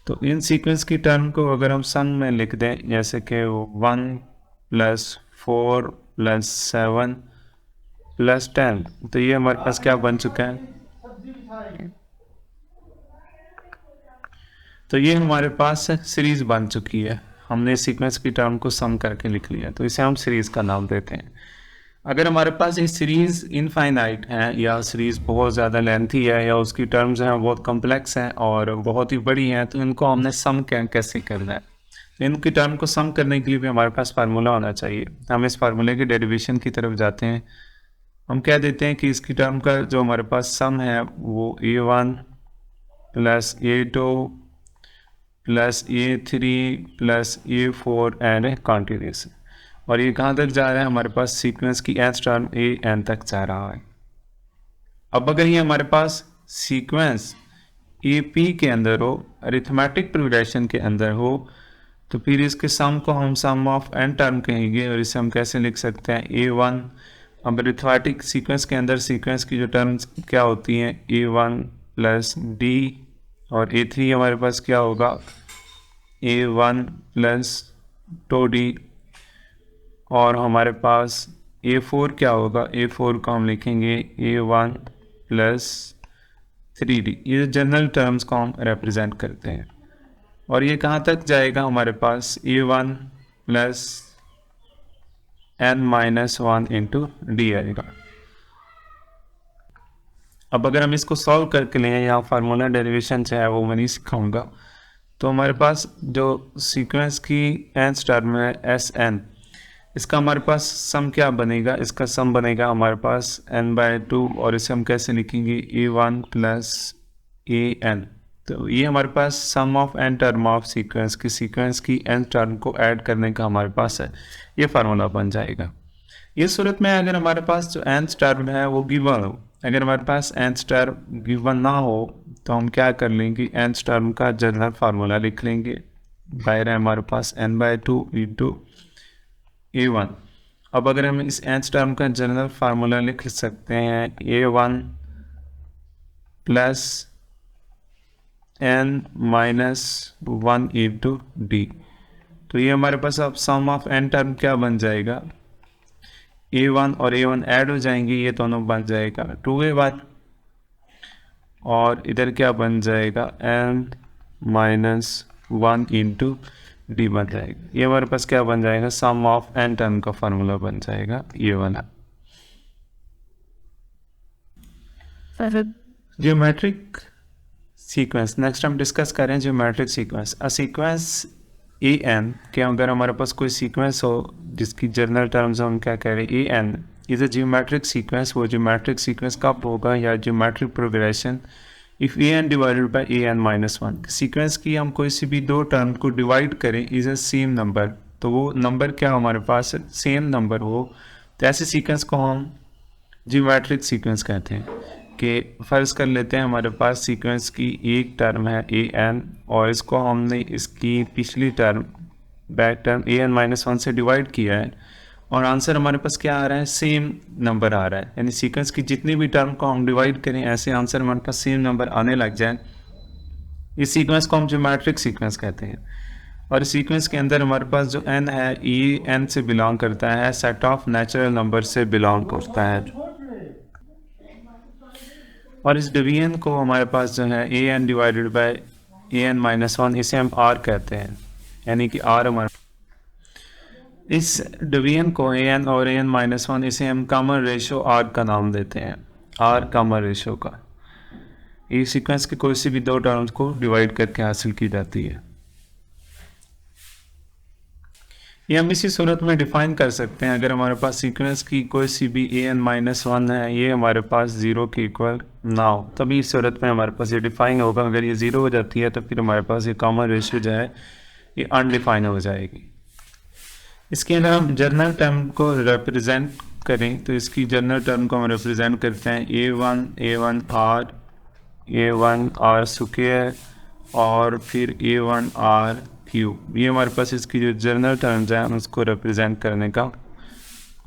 तो इन सीक्वेंस की टर्म को अगर हम सम में लिख दें जैसे कि 1 प्लस 4 प्लस 7 प्लस 10, तो ये हमारे पास क्या बन चुका है, तो ये हमारे पास सीरीज बन चुकी है। हमने सीक्वेंस की टर्म को सम करके लिख लिया तो इसे हम सीरीज का नाम देते हैं। अगर हमारे पास ये सीरीज इनफाइनाइट है या सीरीज बहुत ज़्यादा लेंथी है या उसकी टर्म्स हैं बहुत कॉम्प्लेक्स हैं और बहुत ही बड़ी हैं तो इनको हमने सम कैसे करना है। तो इनकी टर्म को सम करने के लिए भी हमारे पास फार्मूला होना चाहिए। हम इस फार्मूले के डेरिवेशन की तरफ जाते हैं। हम कह देते हैं कि इसकी टर्म का जो हमारे पास सम है वो a1 plus a2 plus a3 plus a4 and continuous. और ये कहाँ तक जा रहा है, हमारे पास सीक्वेंस की nth टर्म ए एन तक जा रहा है। अब अगर ये हमारे पास सीक्वेंस ए पी के अंदर हो, अरिथमेटिक प्रोग्रेशन के अंदर हो, तो फिर इसके सम को हम सम ऑफ n टर्म कहेंगे और इसे हम कैसे लिख सकते हैं a1। अब अरिथमेटिक सीक्वेंस के अंदर सीक्वेंस की जो टर्म्स क्या होती हैं a1 प्लस डी और a3 हमारे पास क्या होगा a1 प्लस 2d और हमारे पास a4 क्या होगा, a4 को हम लिखेंगे a1 प्लस 3d। ये जनरल टर्म्स को हम रिप्रेजेंट करते हैं और ये कहाँ तक जाएगा, हमारे पास a1 plus n minus 1 into D आएगा। अब अगर हम इसको सॉल्व करके लें या फार्मूला डेरिवेशन से है वो मैं नहीं सिखाऊंगा, तो हमारे पास जो सीक्वेंस की nth टर्म है Sn, इसका हमारे पास सम क्या बनेगा, इसका सम बनेगा हमारे पास n/2 और इसे हम कैसे लिखेंगे a1 प्लस an। तो ये हमारे पास sum of n term of sequence की n टर्म को ऐड करने का हमारे पास है, ये फार्मूला बन जाएगा। इस सूरत में अगर हमारे पास जो nth टर्म है वो गिवन हो, अगर हमारे पास nth टर्म गिवन ना हो तो हम क्या कर लेंगे, nth टर्म का जनरल फार्मूला लिख लेंगे। बाहर है हमारे पास n/2 इंटू a1। अब अगर हम इस nth टर्म का जनरल फार्मूला लिख सकते हैं a1 plus n minus 1 into D. तो ये हमारे पास अब सम ऑफ n टर्म क्या बन जाएगा, a1 और a1 ऐड हो जाएंगे, ये दोनों बन जाएगा 2a1 और इधर क्या बन जाएगा n माइनस 1 इंटू डी बन जाएगा। ये हमारे पास क्या बन जाएगा, सम ऑफ n टर्म का फार्मूला बन जाएगा ये वाला। ज्योमेट्रिक सीक्वेंस, नेक्स्ट हम डिस्कस करें geometric sequence. A sequence A N के अगर हमारे पास कोई सीक्वेंस हो जिसकी जनरल टर्म्स हम क्या कह रहे हैं a n is a geometric sequence. वो ज्योमेट्रिक सीक्वेंस कब होगा या geometric progression if a n divided by a n minus one, sequence की हम कोई सी भी दो टर्म को डिवाइड करें इज अ सेम नंबर, तो वो नंबर क्या हमारे पास सेम नंबर हो, तो ऐसे सीक्वेंस को हम ज्योमेट्रिक सीक्वेंस कहते हैं। कि फ़र्ज़ कर लेते हैं हमारे पास सीक्वेंस की एक टर्म है ए एन, और इसको हमने इसकी पिछली टर्म बैक टर्म ए एन माइनस वन से डिवाइड किया है, और आंसर हमारे पास क्या आ रहा है, सेम नंबर आ रहा है। यानी सीक्वेंस की जितनी भी टर्म को हम डिवाइड करें ऐसे आंसर हमारे पास सेम नंबर आने लग जाए, इस सीक्वेंस को हम ज्योमेट्रिक सीक्वेंस कहते हैं। और इस सीक्वेंस के अंदर हमारे पास जो एन है ये एन से बिलोंग करता है, सेट ऑफ नेचुरल नंबर से बिलोंग करता है। और इस डिवीजन को हमारे पास जो है a n divided by a n minus one, इसे हम आर कहते हैं, यानी कि आर हमारे इस डिवीजन को ए एन और ए एन माइनस वन, इसे हम कॉमन रेशो आर का नाम देते हैं, आर कॉमन रेशो का। ये सीक्वेंस के कोई सी भी दो टर्म्स को डिवाइड करके हासिल की जाती है। ये हम इसी सूरत में डिफाइन कर सकते हैं, अगर हमारे पास सीक्वेंस की कोई सी भी ए एन माइनस वन है, ये हमारे पास ज़ीरो के इक्वल ना हो, तभी इस सूरत में हमारे पास ये डिफाइन होगा। अगर ये ज़ीरो हो जाती है तो फिर हमारे पास ये कॉमन रेशियो जो है ये अनडिफाइन हो जाएगी। इसके अंदर हम जर्नल टर्म को रिप्रेजेंट करें तो इसकी जर्नल टर्म को हम रिप्रेजेंट करते हैं ए वन आर स्क्वायर और फिर ए वन आर क्यूब। ये हमारे पास इसकी जो जर्नल टर्म्स हैं उसको रिप्रेजेंट करने का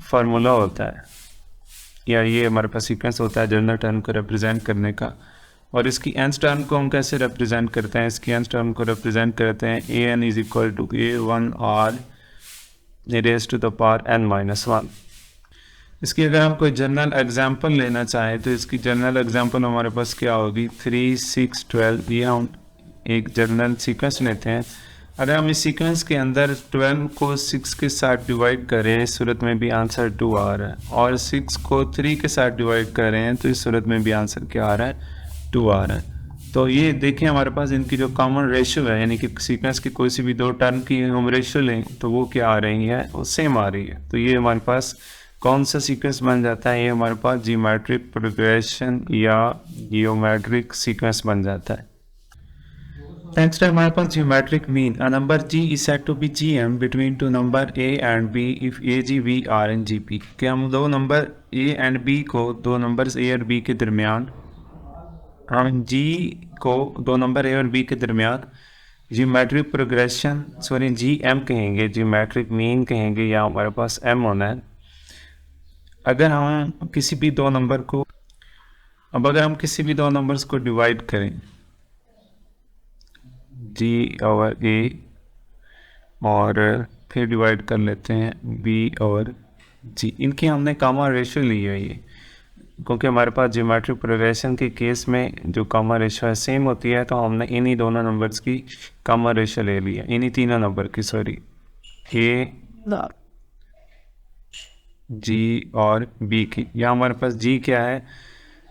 फार्मूला होता है, या ये हमारे पास सीक्वेंस होता है जर्नल टर्म को रिप्रेजेंट करने का। और इसकी एन टर्म को हम कैसे रिप्रेजेंट करते हैं, इसकी एन टर्म को रिप्रेजेंट करते हैं a n is equal to a one r raise to the power n minus one. इसकी अगर हम कोई जनरल एग्जांपल लेना चाहें तो इसकी जनरल एग्जांपल हमारे पास क्या होगी, 3 6 12। ये हम एक जनरल सीक्वेंस लेते हैं। अगर हम इस सीक्वेंस के अंदर 12 को 6 के साथ डिवाइड करें इस सूरत में भी आंसर 2 आ रहा है, और 6 को 3 के साथ डिवाइड करें तो इस सूरत में भी आंसर क्या आ रहा है, 2 आ रहा है। तो ये देखें हमारे पास इनकी जो कॉमन रेशियो है, यानी कि सीक्वेंस की कोई सी भी दो टर्म की हम रेशियो लें तो वो क्या आ रही है, वो सेम आ रही है। तो ये हमारे पास कौन सा सीक्वेंस बन जाता है, ये हमारे पास ज्योमेट्रिक प्रोग्रेशन या जियोमेट्रिक सीक्वेंस बन जाता है। नेक्स्ट है हमारे पास geometric mean. A number g is said to be gm between two number a and b if a g b r and g p। कि हम दो नंबर a एंड b को, दो नंबर्स a और b के दरमियान, हम g को दो नंबर a और b के दरमियान ज्योमेट्रिक प्रोग्रेशन जी एम कहेंगे, ज्योमेट्रिक मीन कहेंगे, या हमारे पास m होना है। अगर हम किसी भी दो नंबर को, अगर हम किसी भी दो नंबर्स को डिवाइड करें g और a, और फिर डिवाइड कर लेते हैं b और g, इनकी हमने कॉमन रेशियो ली है ये, क्योंकि हमारे पास ज्योमेट्रिक प्रोग्रेशन के केस में जो कॉमन रेशियो है सेम होती है, तो हमने इन्हीं दोनों नंबर्स की कॉमन रेशियो ले ली है, इन्हीं तीनों नंबर की, सॉरी, a g और b की। या हमारे पास g क्या है,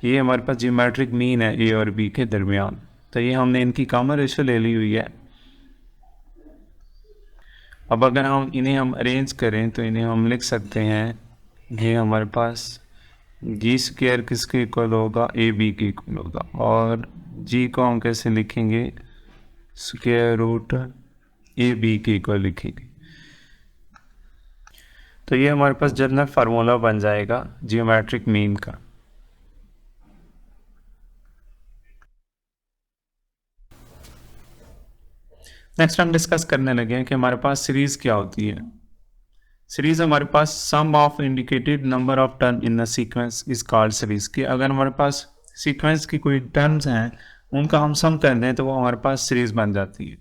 ये हमारे पास ज्योमेट्रिक मीन है a और b के दरमियान, तो ये हमने इनकी कॉमन रेशियो ले ली हुई है। अब अगर हम इन्हें अरेंज करें तो इन्हें हम लिख सकते हैं, ये हमारे पास जी स्क्वायर किसके इक्वल होगा, ए बी के इक्वल होगा, और जी को हम कैसे लिखेंगे, स्क्वायर रूट ए बी के इक्वल लिखेंगे। तो ये हमारे पास जनरल फार्मूला बन जाएगा जियोमेट्रिक मीन का। नेक्स्ट हम डिस्कस करने लगे हैं कि हमारे पास सीरीज क्या होती है। सीरीज हमारे पास sum of indicated number of term in a sequence is called series. कि अगर हमारे पास सीक्वेंस की कोई टर्म्स हैं उनका हम सम कर दें तो वो हमारे पास सीरीज बन जाती है।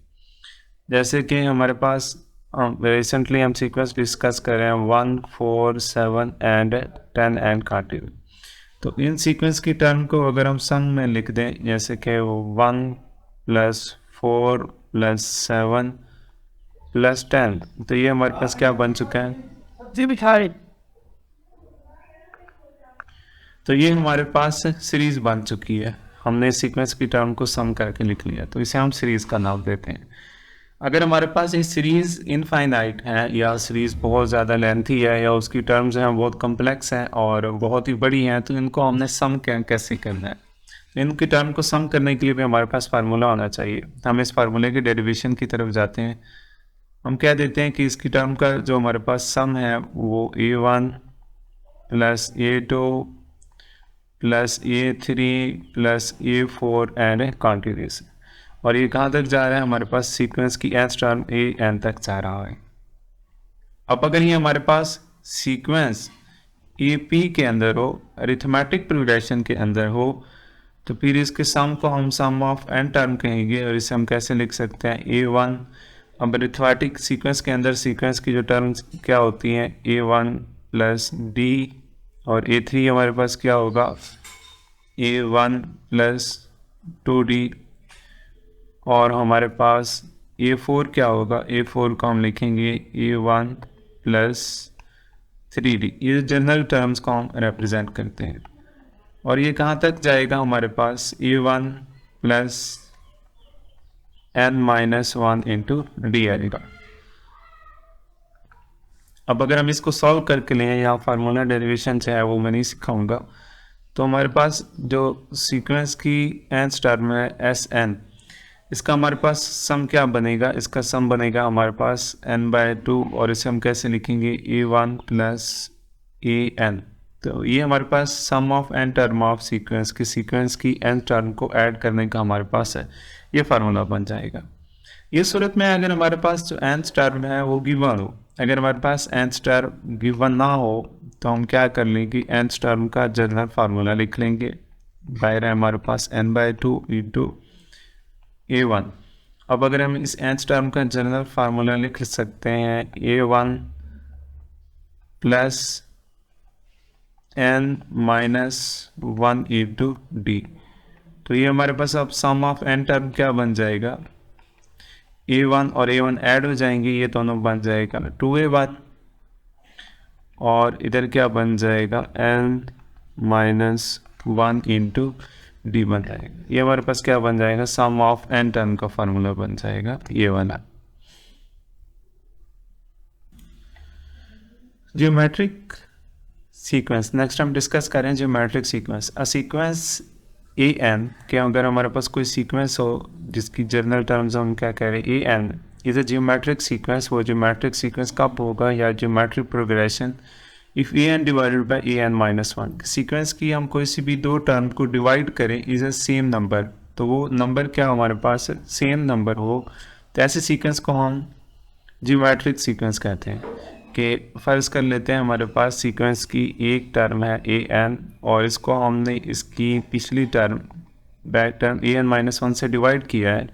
जैसे कि हमारे पास रिसेंटली हम सीक्वेंस डिस्कस कर रहे हैं 1 4 7 एंड 10 एंड कंटिन्यू। तो इन सीक्वेंस की टर्म को अगर हम सम में लिख दें, जैसे कि 1 + 4 + 7 + 10, तो ये हमारे पास क्या बन चुका है जी बिठाई। तो ये हमारे पास सीरीज बन चुकी है, हमने सीक्वेंस की टर्म को सम करके लिख लिया, तो इसे हम सीरीज का नाम देते हैं। अगर हमारे पास ये सीरीज इनफाइनाइट है या सीरीज बहुत ज़्यादा लेंथी है या उसकी टर्म्स हैं बहुत कम्प्लेक्स हैं और बहुत ही बड़ी हैं, तो इनको हमने सम कैसे करना है। इनके टर्म को सम करने के लिए भी हमारे पास फार्मूला होना चाहिए। हम इस फार्मूले के डेरिवेशन की तरफ जाते हैं। हम क्या देते हैं कि इसकी टर्म का जो हमारे पास सम है वो a1 plus a2 plus a3 plus a4 and quantities, और ये कहाँ तक जा रहा है, हमारे पास सीक्वेंस की nth टर्म an तक जा रहा है। अब अगर ये हमारे पास सीक्वेंस AP के अंदर हो, अरिथमेटिक प्रोग्रेशन के अंदर हो, तो फिर इसके सम को हम सम ऑफ n टर्म कहेंगे, और इसे हम कैसे लिख सकते हैं a1। अब अरिथमेटिक सीक्वेंस के अंदर सीक्वेंस की जो टर्म्स क्या होती हैं a1 प्लस d, और a3 हमारे पास क्या होगा a1 प्लस 2d, और हमारे पास a4 क्या होगा, a4 को हम लिखेंगे a1 प्लस 3d। ये जनरल टर्म्स को हम रिप्रेजेंट करते हैं, और ये कहाँ तक जाएगा, हमारे पास a1 plus n-1 into D आएगा। अब अगर हम इसको सॉल्व करके लें, यहाँ फार्मूला डेरिवेशन जो है वो मैं नहीं सिखाऊंगा, तो हमारे पास जो सीक्वेंस की nth टर्म है Sn, इसका हमारे पास सम क्या बनेगा, इसका सम बनेगा हमारे पास n/2, और इसे हम कैसे लिखेंगे a1 प्लस an। तो ये हमारे पास sum of n term of sequence की n टर्म को ऐड करने का हमारे पास है, ये फार्मूला बन जाएगा। ये सूरत में अगर हमारे पास जो nth टर्म है वो गिवन हो, अगर हमारे पास nth टर्म गिवन ना हो तो हम क्या कर लेंगे, nth टर्म का जनरल फार्मूला लिख लेंगे। बाहर है हमारे पास n/2 इंटू a1। अब अगर हम इस nth टर्म का जनरल फार्मूला लिख सकते हैं a1 plus n-1 into d, तो ये हमारे पास अब सम ऑफ n टर्म क्या बन जाएगा, a1 और a1 ऐड हो जाएंगे, ये दोनों बन जाएगा 2a1, और इधर क्या बन जाएगा n-1 इंटू डी बन जाएगा। ये हमारे पास क्या बन जाएगा, सम ऑफ n टर्म का फार्मूला बन जाएगा ये वाला। ज्योमेट्रिक सीक्वेंस, नेक्स्ट हम डिस्कस करें geometric sequence. A sequence an के अगर हमारे पास कोई सीक्वेंस हो जिसकी जनरल टर्म्स हम क्या कह रहे हैं an is a geometric sequence. वो ज्योमेट्रिक सीक्वेंस कब होगा, या geometric progression if an divided by an-1। Sequence की हम कोई सी भी दो टर्म को डिवाइड करें इज अ सेम नंबर, तो वो नंबर क्या हमारे पास सेम नंबर हो, तो ऐसे सीक्वेंस को हम ज्योमेट्रिक सीक्वेंस कहते हैं। कि फ़र्ज़ कर लेते हैं हमारे पास सीक्वेंस की एक टर्म है an, और इसको हमने इसकी पिछली टर्म बैक टर्म an-1 से डिवाइड किया है,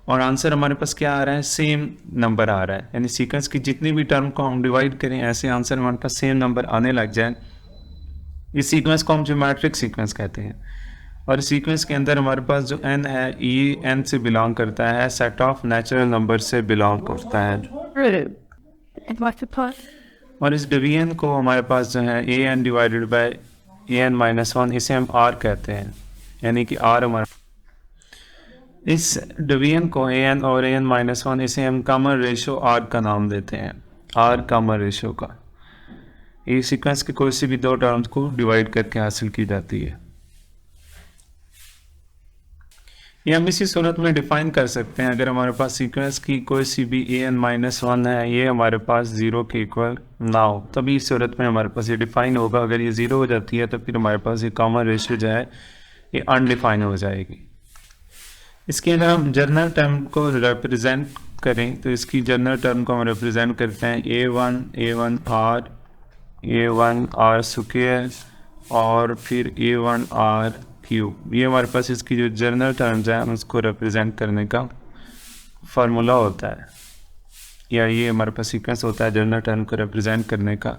और आंसर हमारे पास क्या आ रहा है, सेम नंबर आ रहा है। यानी सीक्वेंस की जितनी भी टर्म को हम डिवाइड करें ऐसे आंसर हमारे पास सेम नंबर आने लग जाए, इस सीक्वेंस को हम ज्योमेट्रिक सीक्वेंस कहते हैं। और इस सीक्वेंस के अंदर हमारे पास जो n है ये n से बिलोंग करता है, सेट ऑफ नेचुरल नंबर से बिलोंग करता है, और इस डिवीजन को हमारे पास जो है an डिवाइडेड बाई an-1, इसे हम r कहते हैं, यानी कि r हमारा इस डिवीजन को an और an-1 इसे हम कॉमन रेशो r का नाम देते हैं, r कॉमन रेशो का। ये सीक्वेंस के कोई सी भी दो टर्म्स को डिवाइड करके हासिल की जाती है। ये हम इसी सूरत में डिफाइन कर सकते हैं, अगर हमारे पास सीक्वेंस की कोई सी भी an-1 है, ये हमारे पास 0 के इक्वल ना हो, तभी इस सूरत में हमारे पास ये डिफाइन होगा। अगर ये 0 हो जाती है तो फिर हमारे पास ये कॉमन रेशियो जो है ये अनडिफाइन हो जाएगी। इसके अंदर हम जनरल टर्म को रिप्रेजेंट करें, तो इसकी जनरल टर्म को हम रिप्रेजेंट करते हैं a1 r स्क्वायर और फिर a1 r क्यूब। ये हमारे पास इसकी जो जनरल टर्म्स हैं उसको रिप्रेजेंट करने का फार्मूला होता है, या ये हमारे पास सीक्वेंस होता है जनरल टर्म को रिप्रेजेंट करने का।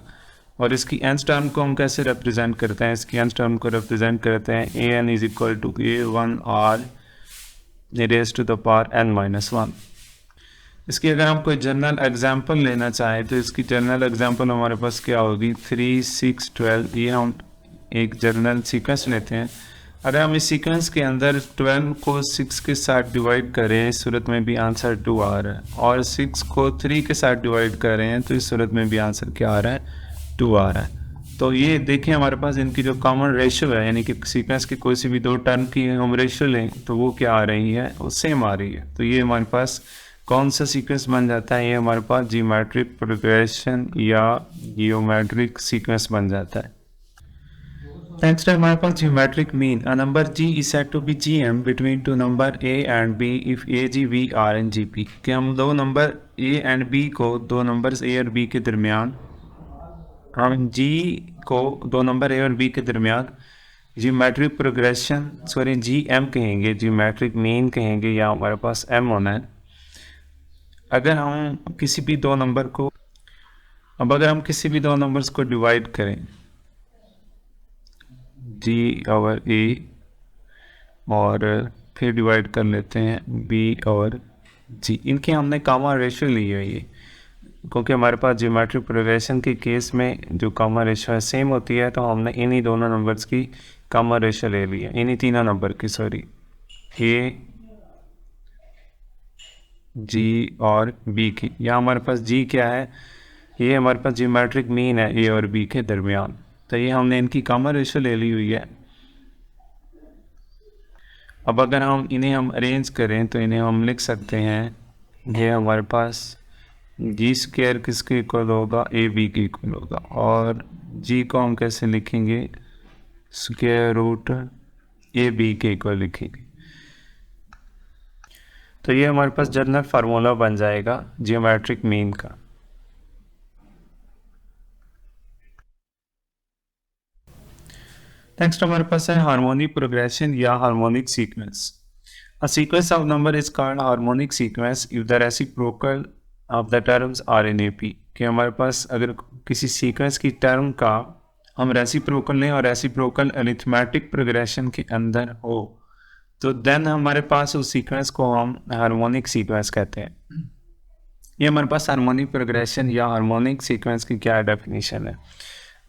और इसकी nth टर्म को हम कैसे रिप्रेजेंट करते हैं, इसकी nth टर्म को रिप्रेजेंट करते हैं an is equal to a1 r raise to the power n-1। इसकी अगर हम कोई जनरल एग्जांपल लेना चाहें तो इसकी जनरल एग्जांपल हमारे पास क्या होगी, 3, 6, 12। ये हम एक जनरल सीक्वेंस लेते हैं। अगर हम इस सीक्वेंस के अंदर 12 को 6 के साथ डिवाइड करें, इस सूरत में भी आंसर 2 आ रहा है, और 6 को 3 के साथ डिवाइड कर रहे हैं तो इस सूरत में भी आंसर क्या आ रहा है, 2 आ रहा है। तो ये देखिए हमारे पास इनकी जो कॉमन रेशियो है, यानी कि सीक्वेंस की कोई सी भी दो टर्म की हम रेशियो लें तो वो क्या आ रही है, वो सेम आ रही है। तो ये हमारे पास कौन सा सीक्वेंस बन जाता है, ये हमारे पास जियोमेट्रिक प्रोग्रेशन या जियोमेट्रिक सीक्वेंस बन जाता है। नेक्स्ट है हमारे पास geometric mean. A number g is said to be gm between two number a and b if a g b are in gp। कि हम दो नंबर a एंड b को, दो नंबर्स a और b के दरमियान, हम g को दो नंबर a और b के दरमियान जियोमेट्रिक प्रोग्रेशन जी एम कहेंगे, जियोमेट्रिक मीन कहेंगे, या हमारे पास m होना है। अगर हम किसी भी दो नंबर को, अब अगर हम किसी भी दो नंबर्स को डिवाइड करें g और a, और फिर डिवाइड कर लेते हैं b और g, इनकी हमने कॉमन रेशियो ली हुई है, क्योंकि हमारे पास जियोमेट्रिक प्रोग्रेशन के केस में जो कॉमन रेशियो है सेम होती है, तो हमने इन्हीं दोनों नंबर्स की कॉमन रेशियो ले ली है, इन्हीं तीनों नंबर की, सॉरी, a, g और b की। यहाँ हमारे पास g क्या है, ये हमारे पास जियोमेट्रिक मीन है a और b के दरमियान, तो ये हमने इनकी कॉमन रेशियो ले ली हुई है। अब अगर हम इन्हें अरेंज करें तो इन्हें हम लिख सकते हैं, ये हमारे पास जी स्क्वायर किसके इक्वल होगा, ए बी के इक्वल होगा, और जी को हम कैसे लिखेंगे, स्क्वायर रूट ए बी के इक्वल लिखेंगे। तो ये हमारे पास जनरल फार्मूला बन जाएगा जियोमेट्रिक मीन का। नेक्स्ट हमारे पास है हार्मोनिक प्रोग्रेशन या harmonic sequence. A sequence of number is called harmonic sequence if the reciprocal of the terms are in AP. कि हमारे पास अगर किसी सीक्वेंस की टर्म का हम रेसिप्रोकल लें और रेसिप्रोकल अरिथमेटिक प्रोग्रेशन के अंदर हो, तो देन हमारे पास उस सीक्वेंस को हम हार्मोनिक सीक्वेंस कहते हैं। ये हमारे पास हार्मोनिक प्रोग्रेशन या हार्मोनिक सीक्वेंस की क्या डेफिनेशन है।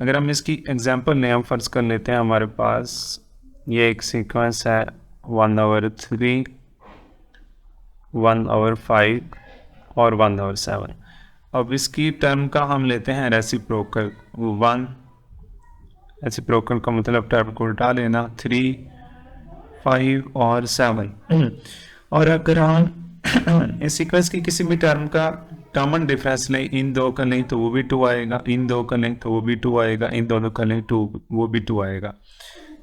अगर हम इसकी एग्जांपल लें, हम फर्ज कर लेते हैं हमारे पास ये एक सीक्वेंस है 1/3, 1/5 और 1/7। अब इसकी टर्म का हम लेते हैं रेसिप्रोकल 1, रेसिप्रोकल का मतलब टर्म को उल्टा लेना, 3, 5 और 7। और अगर हम इस सीक्वेंस की किसी भी टर्म का कॉमन डिफरेंस लें, इन दो का लें तो वो भी 2 आएगा, इन दो का लें तो वो भी 2 आएगा, इन दोनों का लें तो वो भी 2 आएगा।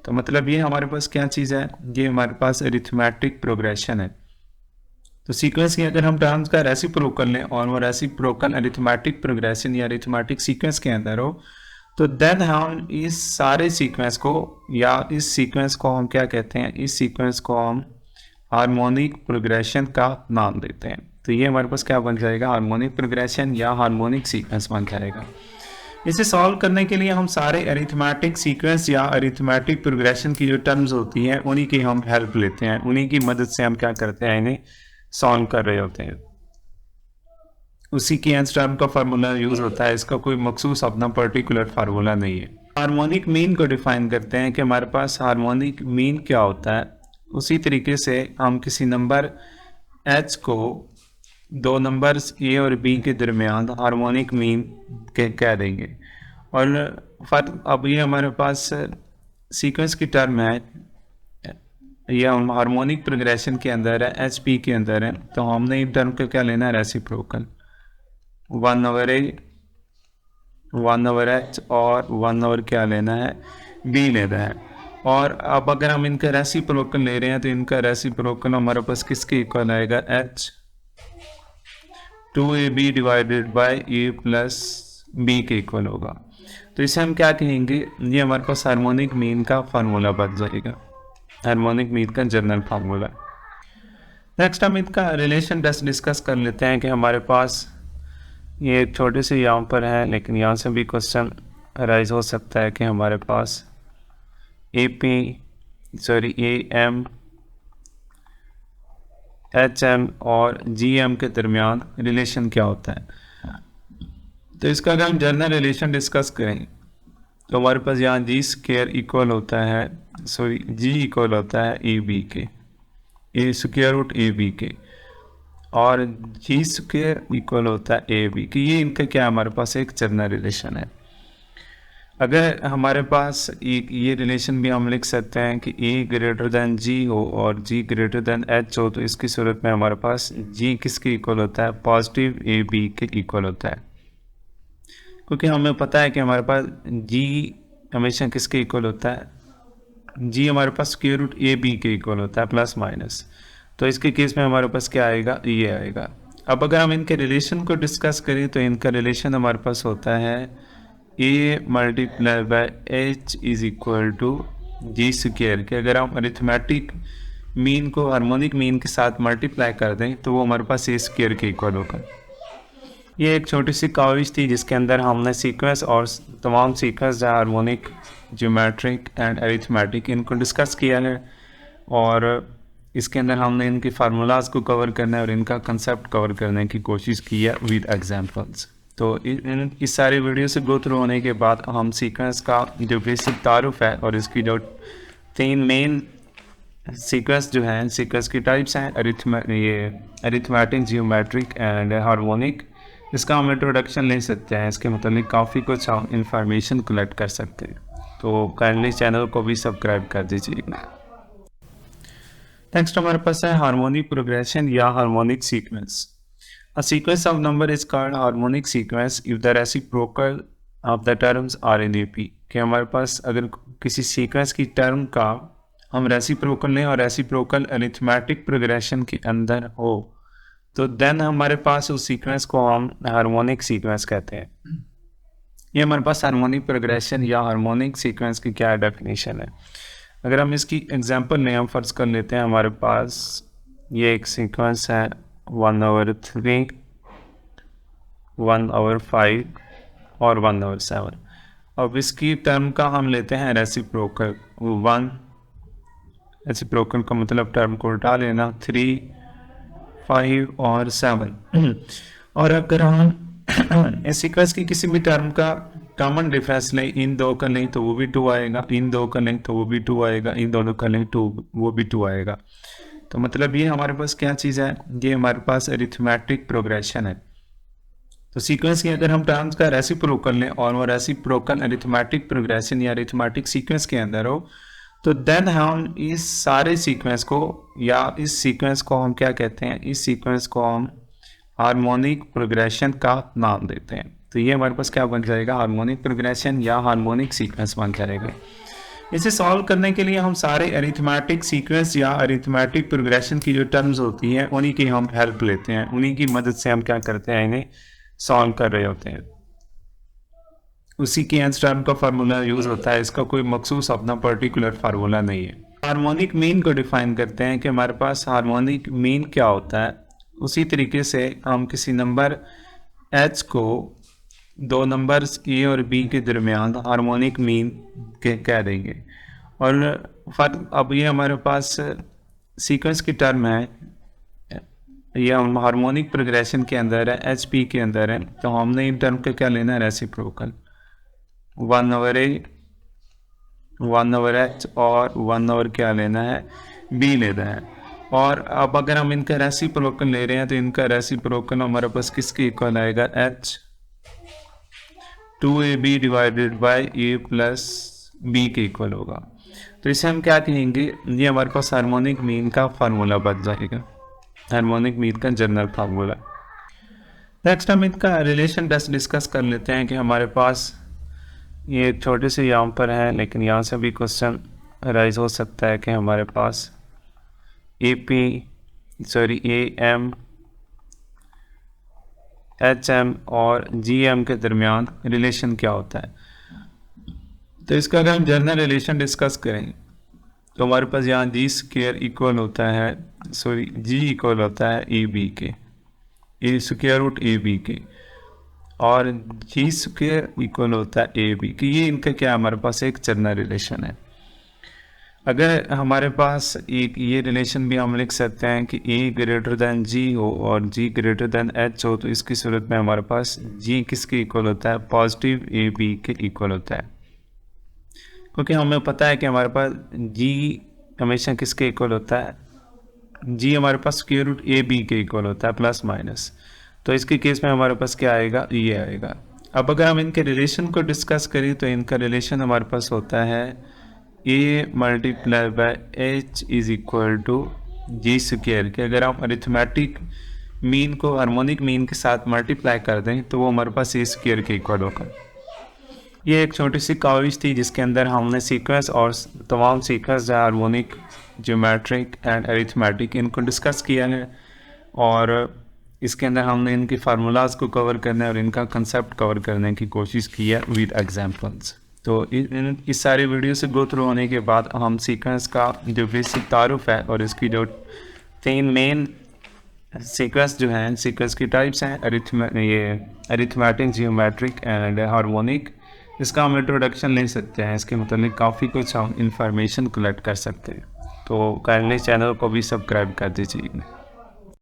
तो मतलब ये हमारे पास क्या चीज़ है, ये हमारे पास अरिथमेटिक प्रोग्रेशन है। तो सीक्वेंस की अगर हम टर्म्स का रेसिप्रोकल लें और वो रेसिप्रोकल अरिथमेटिक प्रोग्रेशन या अरिथमेटिक सीक्वेंस के अंदर हो, तो देन हम इस सारे सीक्वेंस को, या इस सीक्वेंस को हम क्या कहते हैं, इस सीक्वेंस को हम हार्मोनिक प्रोग्रेशन का नाम देते हैं। तो ये हमारे पास क्या बन जाएगा, हार्मोनिक प्रोग्रेशन या हार्मोनिक सीक्वेंस बन जाएगा। इसे सॉल्व करने के लिए हम सारे अरिथमेटिक सीक्वेंस या अरिथमेटिक प्रोग्रेशन की जो टर्म्स होती हैं उन्हीं की हम हेल्प लेते हैं, उन्हीं की मदद से हम क्या करते हैं, इन्हें सॉल्व कर रहे होते हैं। उसी की nth टर्म का फार्मूला यूज होता है, इसका कोई मखसूस अपना पर्टिकुलर फार्मूला नहीं है। हार्मोनिक मीन को डिफाइन करते हैं कि हमारे पास हार्मोनिक मीन क्या होता है। उसी तरीके से हम किसी नंबर h को दो नंबर्स a और b के दरमियान हार्मोनिक मीन के कह देंगे। और फर्क, अब ये हमारे पास सीक्वेंस की टर्म है, ये हम हार्मोनिक प्रोग्रेशन के अंदर है, एच पी के अंदर है, तो हमने इन टर्म को क्या लेना है, रेसिप्रोकल 1/a, 1/h और 1/ क्या लेना है, b लेना है। और अब अगर हम इनका रेसिप्रोकल ले रहे हैं तो इनका रेसिप्रोकल हमारे पास किसके इक्वल आएगा, h 2ab divided by a plus b के इक्वल होगा। तो इसे हम क्या कहेंगे, ये हमारे पास हार्मोनिक मीन का फार्मूला बन जाएगा, हार्मोनिक मीन का जनरल फार्मूला। नेक्स्ट हम इनका रिलेशन टेस्ट डिस्कस कर लेते हैं कि हमारे पास ये एक छोटे से यहाँ पर है, लेकिन यहाँ से भी क्वेश्चन अराइज हो सकता है कि हमारे पास AM, HM और GM के दरमियान रिलेशन क्या होता है। तो इसका अगर हम जनरल रिलेशन डिस्कस करें तो हमारे पास यहाँ G स्क्वायर इक्वल होता है, G इक्वल होता है AB के, A स्क्वायर रूट AB के, और G स्क्वायर इक्वल होता है AB की। ये इनका क्या हमारे पास एक जनरल रिलेशन है। अगर हमारे पास एक ये रिलेशन भी हम लिख सकते हैं कि ए ग्रेटर देन जी हो और जी ग्रेटर देन एच हो, तो इसकी सूरत में हमारे पास जी किसके इक्वल होता है, पॉजिटिव ए बी के इक्वल होता है, क्योंकि हमें पता है कि हमारे पास जी हमेशा किसके इक्वल होता है, जी हमारे पास स्क्वायर रूट ए बी के इक्वल होता है प्लस माइनस। तो इसके केस में हमारे पास क्या आएगा, ये आएगा। अब अगर हम इनके रिलेशन को डिस्कस करें तो इनका रिलेशन हमारे पास होता है A multiply by H is equal to G square के। अगर हम अरिथमेटिक मीन को हार्मोनिक मीन के साथ मल्टीप्लाई कर दें तो वो हमारे पास ए स्क्वायर के इक्वल होगा। ये एक छोटी सी काविश थी जिसके अंदर हमने सीक्वेंस और तमाम sequence harmonic, geometric and arithmetic इनको डिस्कस किया है, और इसके अंदर हमने इनके फार्मूलाज को कवर करना है और इनका कंसेप्ट कवर करने की कोशिश की है विद एग्जांपल्स। तो इस सारे वीडियो से गो थ्रू होने के बाद हम सीक्वेंस का जो बेसिक तारुफ है और इसकी जो 3 मेन सीक्वेंस जो हैं, सीक्वेंस की टाइप्स हैं अरिथमेटिक, जियोमेट्रिक एंड हार्मोनिक, इसका हम इंट्रोडक्शन ले सकते हैं। इसके मतलब काफ़ी कुछ हम इंफॉर्मेशन कलेक्ट कर सकते हैं। तो काइंडली चैनल को भी सब्सक्राइब कर दीजिएगा। नेक्स्ट हमारे पास है हार्मोनिक प्रोग्रेशन या harmonic sequence. A sequence of number is called harmonic sequence if the reciprocal of the terms are in AP. कि हमारे पास अगर किसी सीक्वेंस की टर्म का हम रेसिप्रोकल लें और रेसिप्रोकल अरिथमेटिक प्रोग्रेशन के अंदर हो तो देन हमारे पास उस सीक्वेंस को हम हार्मोनिक सीक्वेंस कहते हैं। ये हमारे पास हार्मोनिक प्रोग्रेशन या हार्मोनिक सीक्वेंस की क्या डेफिनेशन है। अगर हम इसकी एग्जांपल लें, हम फर्ज कर लेते हैं हमारे पास ये एक सीक्वेंस है 1/3, 1/5 और 1/7। अब इसकी टर्म का हम लेते हैं रेसिप्रोकल 1, रेसिप्रोकल का मतलब टर्म को उल्टा लेना, 3, 5 और 7। और अगर हम इस सीक्वेंस की किसी भी टर्म का कॉमन डिफरेंस लें, इन दो का लें तो वो भी 2 आएगा, इन दो का लें तो वो भी 2 आएगा, इन दोनों का लें तो वो भी 2 आएगा। तो मतलब ये हमारे पास क्या चीज़ है, ये हमारे पास अरिथमेटिक प्रोग्रेशन है। तो सीक्वेंस की अगर हम टर्म्स का रेसिप्रोकल लें और वो रेसिप्रोकल अरिथमेटिक प्रोग्रेशन या अरिथमेटिक सीक्वेंस के अंदर हो तो देन हम इस सारे सीक्वेंस को या इस सीक्वेंस को हम क्या कहते हैं, इस सीक्वेंस को हम हार्मोनिक प्रोग्रेशन का नाम देते हैं। तो ये हमारे पास क्या बन जाएगा, हार्मोनिक प्रोग्रेशन या हार्मोनिक सीक्वेंस बन जाएगा। इसे सॉल्व करने के लिए हम सारे अरिथमेटिक सीक्वेंस या अरिथमेटिक प्रोग्रेशन की जो टर्म्स होती हैं उन्हीं की हम हेल्प लेते हैं, उन्हीं की मदद से हम क्या करते हैं, इन्हें सॉल्व कर रहे होते हैं। उसी के nth टर्म का फार्मूला यूज होता है, इसका कोई मखसूस अपना पर्टिकुलर फार्मूला नहीं है। हार्मोनिक मीन को डिफाइन करते हैं कि हमारे पास हार्मोनिक मीन क्या होता है। उसी तरीके से हम किसी नंबर h को दो नंबर्स ए और बी के दरमियान हार्मोनिक मीन के कह देंगे। और अब ये हमारे पास सीक्वेंस की टर्म है, ये हम हार्मोनिक प्रोग्रेशन के अंदर है, एच पी के अंदर है, तो हमने इन टर्म का क्या लेना है, रेसिप्रोकल 1/8, 1/h और 1/ क्या लेना है, b लेना है। और अब अगर हम इनका रेसिप्रोकल ले रहे हैं तो इनका रेसिप्रोकल हमारे पास किसके इक्वल आएगा, h 2ab divided by a plus b के इक्वल होगा। तो इसे हम क्या कहेंगे, ये हमारे पास हार्मोनिक मीन का फार्मूला बन जाएगा, हार्मोनिक मीन का जनरल फार्मूला। नेक्स्ट हम इनका रिलेशन टेस्ट डिस्कस कर लेते हैं कि हमारे पास ये छोटे से यहाँ पर है, लेकिन यहाँ से भी क्वेश्चन राइज हो सकता है कि हमारे पास AM, HM और GM के दरमियान रिलेशन क्या होता है। तो इसका अगर हम जनरल रिलेशन डिस्कस करें तो हमारे पास यहाँ G स्क्वायर इक्वल होता है, G इक्वल होता है AB के, A स्क्वायर रूट AB के, और G स्क्वायर इक्वल होता है AB के। ये इनका क्या हमारे पास एक जनरल रिलेशन है। अगर हमारे पास एक ये रिलेशन भी हम लिख सकते हैं कि A ग्रेटर देन G हो और G ग्रेटर देन H हो, तो इसकी सूरत में हमारे पास G किसके इक्वल होता है, पॉजिटिव AB के इक्वल होता है, क्योंकि हमें पता है कि हमारे पास G हमेशा किसके इक्वल होता है, G हमारे पास स्क्वायर रूट AB के इक्वल होता है प्लस माइनस। तो इसके केस में हमारे पास क्या आएगा, ये आएगा। अब अगर हम इनके रिलेशन को डिस्कस करें तो इनका रिलेशन हमारे पास होता है a multiply by h is equal to G square के अगर हम अरिथमेटिक मीन को हार्मोनिक मीन के साथ मल्टीप्लाई कर दें तो वो हमारे पास ए स्क्वायर के इक्वल होगा। ये एक छोटी सी काविश थी जिसके अंदर हमने सीक्वेंस और तमाम सीक्वेंस जो हार्मोनिक ज्योमेट्रिक एंड अरिथमेटिक इनको डिस्कस किया है और इसके अंदर हमने इनके फार्मूलाज को कवर करने और इनका कंसेप्ट कवर करने की कोशिश की है विद एग्जांपल्स। तो इस सारी वीडियो से गो थ्रू होने के बाद हम सीक्वेंस का जो बेसिक तारुफ है और इसकी जो 3 मेन सीक्वेंस जो हैं सीक्वेंस की टाइप्स हैं अरिथमेटिक जियोमेट्रिक एंड हार्मोनिक, इसका हम इंट्रोडक्शन ले सकते हैं। इसके मतलब काफ़ी कुछ हम इंफॉर्मेशन कलेक्ट कर सकते हैं। तो काइंडली चैनल को भी सब्सक्राइब कर दीजिए।